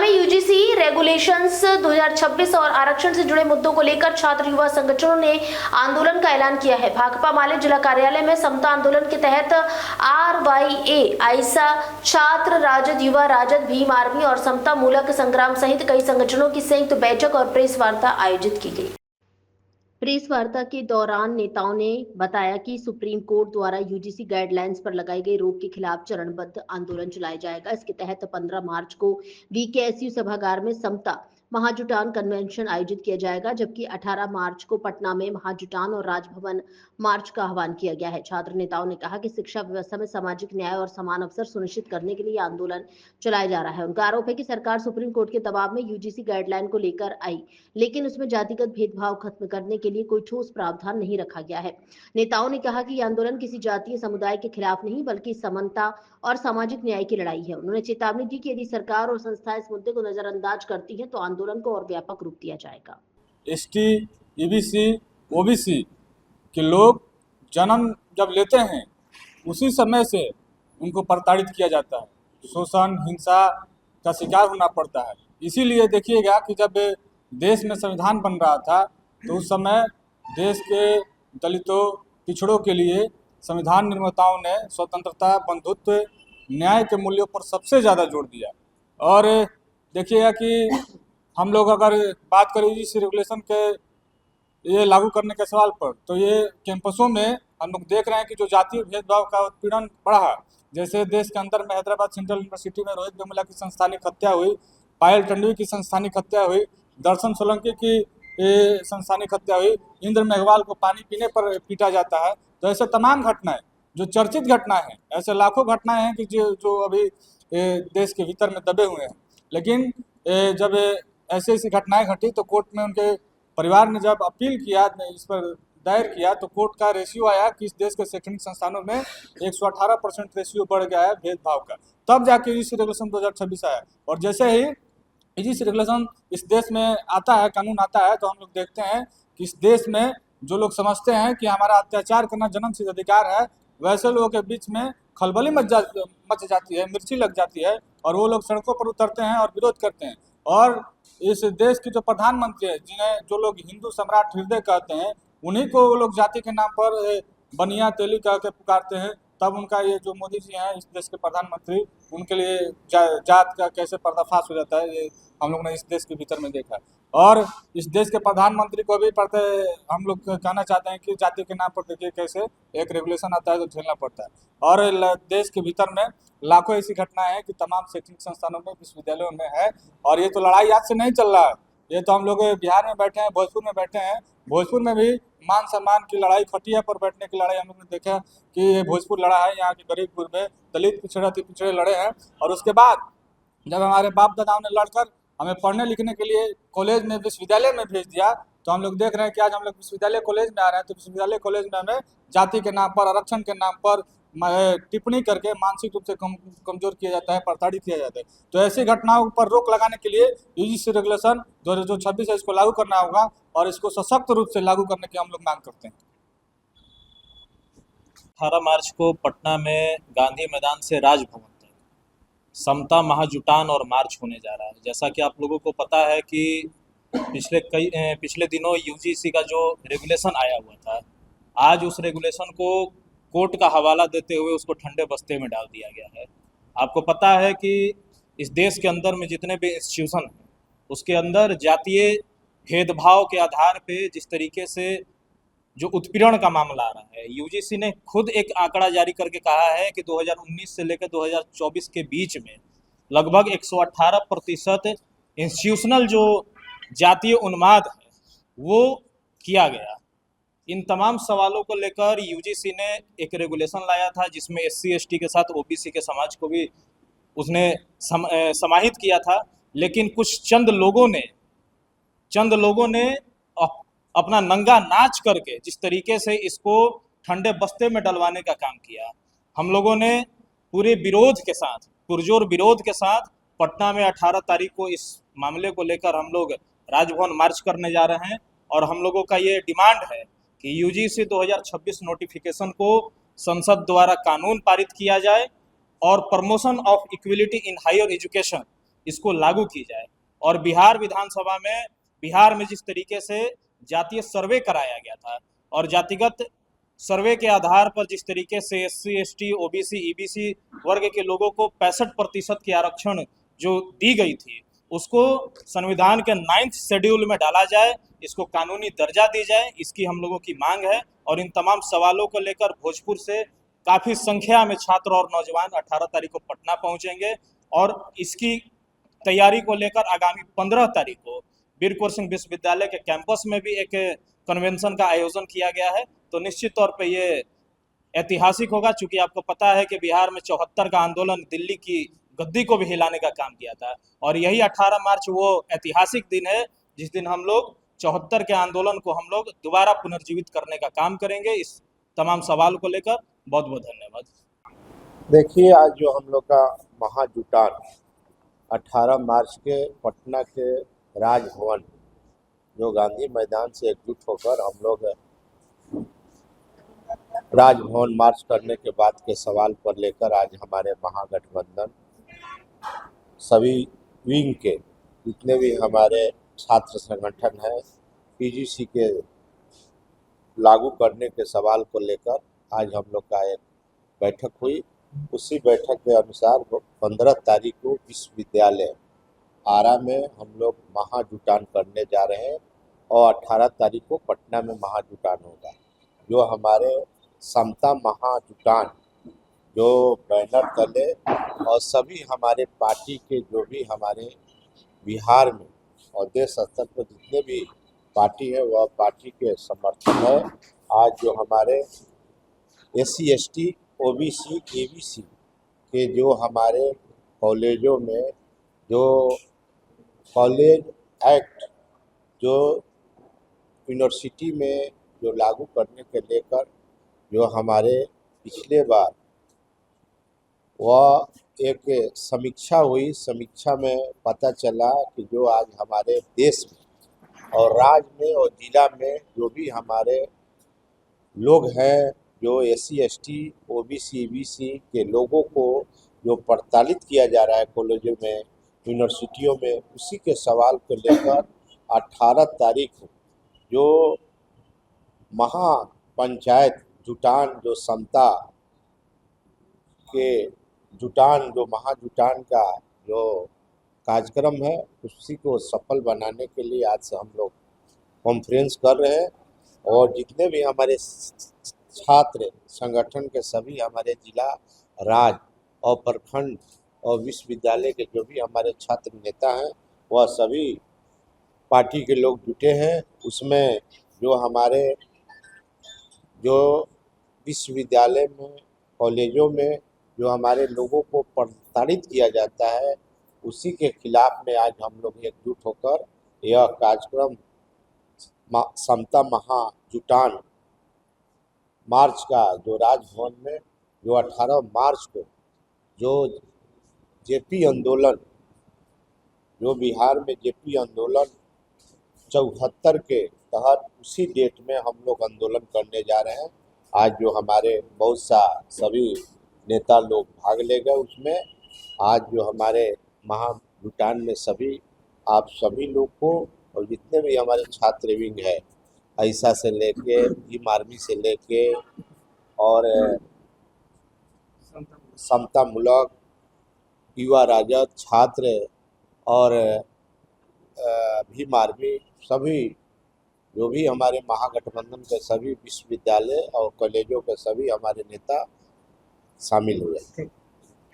में UGC regulations 2026 और आरक्षण से जुड़े मुद्दों को लेकर छात्र युवा संगठनों ने आंदोलन का ऐलान किया है। भाकपा माले जिला कार्यालय में समता आंदोलन के तहत RYA, आइसा, छात्र राजद, युवा राजद, भीम आर्मी और समता मूलक संग्राम सहित कई संगठनों की संयुक्त बैठक और प्रेस वार्ता आयोजित की गई। प्रेस वार्ता के दौरान नेताओं ने बताया कि सुप्रीम कोर्ट द्वारा यूजीसी गाइडलाइंस पर लगाई गई रोक के खिलाफ चरणबद्ध आंदोलन चलाया जाएगा। इसके तहत 15 मार्च को VKSU सभागार में समता महाजुटान कन्वेंशन आयोजित किया जाएगा, जबकि 18 मार्च को पटना में महाजुटान और राजभवन मार्च का आह्वान किया गया है। छात्र नेताओं ने कहा कि शिक्षा व्यवस्था में सामाजिक न्याय और समान अवसर सुनिश्चित करने के लिए आंदोलन चलाया जा रहा है। उनका आरोप है कि सरकार सुप्रीम कोर्ट के दबाव में यूजीसी गाइडलाइन को लेकर आई, लेकिन उसमें जातिगत भेदभाव खत्म करने के लिए कोई ठोस प्रावधान नहीं रखा गया है। नेताओं ने कहा कि यह आंदोलन किसी जातीय समुदाय के खिलाफ नहीं, बल्कि समानता और सामाजिक न्याय की लड़ाई है। उन्होंने चेतावनी दी कि यदि सरकार और संस्थाएं इस मुद्दे को नजरअंदाज करती हैं तो आंदोलन को और व्यापक रूप दिया जाएगा। ST, EBC, OBC के लोग जन्म जब लेते हैं उसी समय से उनको प्रताड़ित किया जाता है, शोषण, हिंसा का शिकार होना पड़ता है। इसीलिए देखिएगा कि जब देश में संविधान बन रहा था तो उस समय देश के दलितों, पिछड़ों के लिए संविधान निर्माताओं ने स्वतंत्रता, बंधुत्व, न्याय के मूल्यों पर सबसे ज़्यादा जोर दिया। और देखिएगा कि हम लोग अगर बात करें इस रेगुलेशन के ये लागू करने के सवाल पर, तो ये कैंपसों में हम लोग देख रहे हैं कि जो जातीय भेदभाव का उत्पीड़न बढ़ा, जैसे देश के अंदर में हैदराबाद सेंट्रल यूनिवर्सिटी में रोहित वेमुला की संस्थानिक हत्या हुई, पायल टंडवी की संस्थानिक हत्या हुई, दर्शन सोलंकी की संस्थानिक हत्या हुई, इंद्र मेघवाल को पानी पीने पर पीटा जाता है। तो ऐसे तमाम घटनाएं जो चर्चित घटनाएं हैं, ऐसे लाखों घटनाएं हैं कि जो अभी देश के भीतर में दबे हुए हैं। लेकिन जब ऐसी घटनाएं घटी तो कोर्ट में उनके परिवार ने जब अपील किया, इस पर दायर किया, तो कोर्ट का रेशियो आया कि इस देश के शैक्षणिक संस्थानों में 118% रेशियो बढ़ गया है भेदभाव का। तब जाके इस रेगुलेशन 2026 आया। और जैसे ही इस रेगुलेशन इस देश में आता है, कानून आता है, तो हम लोग देखते हैं कि इस देश में जो लोग समझते हैं कि हमारा अत्याचार करना जन्मसिद्ध अधिकार है, वैसे लोगों के बीच में खलबली मच जाती है, मिर्ची लग जाती है, और वो लोग सड़कों पर उतरते हैं और विरोध करते हैं। और इस देश के जो प्रधानमंत्री है, जिन्हें जो लोग हिंदू सम्राट हृदय कहते हैं, उन्हीं को वो लोग जाति के नाम पर बनिया तेली कह के पुकारते हैं। तब उनका ये जो मोदी जी हैं, इस देश के प्रधानमंत्री, उनके लिए जात का कैसे पर्दाफाश हो जाता है, ये हम लोग ने इस देश के भीतर में देखा है। और इस देश के प्रधानमंत्री को भी हम लोग कहना चाहते हैं कि जाति के नाम पर देखिए कैसे एक रेगुलेशन आता है तो झेलना पड़ता है। और देश के भीतर में लाखों ऐसी घटनाएं हैं कि तमाम शैक्षणिक संस्थानों में, विश्वविद्यालयों में है। और ये तो लड़ाई आज से नहीं चल रहा है, ये तो हम लोग बिहार में बैठे हैं, भोजपुर में बैठे हैं। भोजपुर में भी मान सम्मान की लड़ाई, खटिया पर बैठने की लड़ाई हम लोग ने देखा कि ये भोजपुर लड़ा है, यहाँ के गरीब गुरबे, दलित, पिछड़े अति पिछड़े लड़े हैं। और उसके बाद जब हमारे बाप दादाओं ने लड़कर हमें पढ़ने लिखने के लिए कॉलेज में, विश्वविद्यालय में भेज दिया, तो हम लोग देख रहे हैं कि आज हम लोग विश्वविद्यालय कॉलेज में आ रहे हैं, तो विश्वविद्यालय कॉलेज में हमें जाति के नाम पर, आरक्षण के नाम पर टिप्पणी करके मानसिक रूप से कमजोर किया जाता है, प्रताड़ित किया जाता है। तो ऐसी घटनाओं पर रोक लगाने के लिए यूजीसी रेगुलेशन 2026 है, इसको लागू करना होगा और इसको सशक्त रूप से लागू करने की हम लोग मांग करते हैं। 18 मार्च को पटना में गांधी मैदान से राजभवन तक समता महाजुटान और मार्च होने जा रहा है। जैसा कि आप लोगों को पता है कि पिछले दिनों यूजीसी का जो रेगुलेशन आया हुआ था, आज उस रेगुलेशन को कोर्ट का हवाला देते हुए उसको ठंडे बस्ते में डाल दिया गया है। आपको पता है कि इस देश के अंदर में जितने भी इंस्टीट्यूशन हैं, उसके अंदर जातीय भेदभाव के आधार पे जिस तरीके से जो उत्पीड़न का मामला आ रहा है, यूजीसी ने खुद एक आंकड़ा जारी करके कहा है कि 2019 से लेकर 2024 के बीच में लगभग 118% इंस्टीट्यूशनल जो जातीय उन्माद है वो किया गया। इन तमाम सवालों को लेकर यूजीसी ने एक रेगुलेशन लाया था, जिसमें SC ST के साथ OBC के समाज को भी उसने समाहित किया था। लेकिन कुछ चंद लोगों ने अपना नंगा नाच करके जिस तरीके से इसको ठंडे बस्ते में डलवाने का काम किया, हम लोगों ने पूरे विरोध के साथ, पुरजोर विरोध के साथ पटना में 18 तारीख को इस मामले को लेकर हम लोग राजभवन मार्च करने जा रहे हैं। और हम लोगों का ये डिमांड है कि यूजीसी 2026 नोटिफिकेशन को संसद द्वारा कानून पारित किया जाए और promotion of equality in higher education इसको लागू की जाए। और बिहार विधानसभा में बिहार में जिस तरीके से जातीय सर्वे कराया गया था और जातिगत सर्वे के आधार पर जिस तरीके से SC ST OBC EBC वर्ग के लोगों को 65% की आरक्षण जो दी गई थी उसको संविधान के 9th शेड्यूल में डाला जाए, इसको कानूनी दर्जा दी जाए, इसकी हम लोगों की मांग है। और इन तमाम सवालों को लेकर भोजपुर से काफ़ी संख्या में छात्र और नौजवान 18 तारीख को पटना पहुंचेंगे और इसकी तैयारी को लेकर आगामी 15 तारीख को वीर कुंवर सिंह विश्वविद्यालय के कैंपस में भी एक कन्वेंशन का आयोजन किया गया है। तो निश्चित तौर पे ये ऐतिहासिक होगा, चूंकि आपको पता है कि बिहार में 74 का आंदोलन दिल्ली की गद्दी को भी हिलाने का काम किया था और यही 18 मार्च वो ऐतिहासिक दिन है जिस दिन हम लोग 74 के आंदोलन को हम लोग दोबारा पुनर्जीवित करने का काम करेंगे। इस तमाम सवाल को लेकर बहुत बहुत धन्यवाद। देखिए, आज जो हम लोग का महाजुटान 18 मार्च के पटना के राजभवन जो गांधी मैदान से एकजुट होकर हम लोग राजभवन मार्च करने के बाद के सवाल पर लेकर आज हमारे महागठबंधन सभी विंग के जितने भी हमारे छात्र संगठन हैं PGC के लागू करने के सवाल को लेकर आज हम लोग का एक बैठक हुई। उसी बैठक के अनुसार 15 तारीख को विश्वविद्यालय आरा में हम लोग महाजुटान करने जा रहे हैं और 18 तारीख को पटना में महाजुटान होगा। जो हमारे समता महाजुटान जो बैनर तले और सभी हमारे पार्टी के जो भी हमारे बिहार में और देश स्तर पर जितने भी पार्टी है वह पार्टी के समर्थन है। आज जो हमारे SC ST OBC EBC के जो हमारे कॉलेजों में जो कॉलेज एक्ट जो यूनिवर्सिटी में जो लागू करने के लेकर जो हमारे पिछले बार वह एक समीक्षा हुई, समीक्षा में पता चला कि जो आज हमारे देश में और राज्य में और जिला में जो भी हमारे लोग हैं जो SC ST OBC EBC के लोगों को जो प्रताड़ित किया जा रहा है कॉलेजों में यूनिवर्सिटियों में, उसी के सवाल को लेकर 18 तारीख को जो महापंचायत जुटान जो समता के जुटान जो महाजुटान का जो कार्यक्रम है उसी को सफल बनाने के लिए आज से हम लोग कॉन्फ्रेंस कर रहे हैं। और जितने भी हमारे छात्र संगठन के सभी हमारे जिला राज्य और प्रखंड और विश्वविद्यालय के जो भी हमारे छात्र नेता हैं वह सभी पार्टी के लोग जुटे हैं। उसमें जो हमारे जो विश्वविद्यालय में कॉलेजों में जो हमारे लोगों को प्रताड़ित किया जाता है उसी के खिलाफ में आज हम लोग एकजुट होकर यह कार्यक्रम समता महाजुटान मार्च का जो राजभवन में जो 18 मार्च को जो JP आंदोलन जो बिहार में JP आंदोलन 74 के तहत उसी डेट में हम लोग आंदोलन करने जा रहे हैं। आज जो हमारे बहुत सा सभी नेता लोग भाग ले गए उसमें। आज जो हमारे महाजुटान में सभी आप सभी लोग को और जितने भी हमारे छात्र विंग है ऐसा से लेके भीम आर्मी से लेके और समता मूलक युवा राजद छात्र और भीम आर्मी सभी जो भी हमारे महागठबंधन के सभी विश्वविद्यालय और कॉलेजों के सभी हमारे नेता शामिल हुए।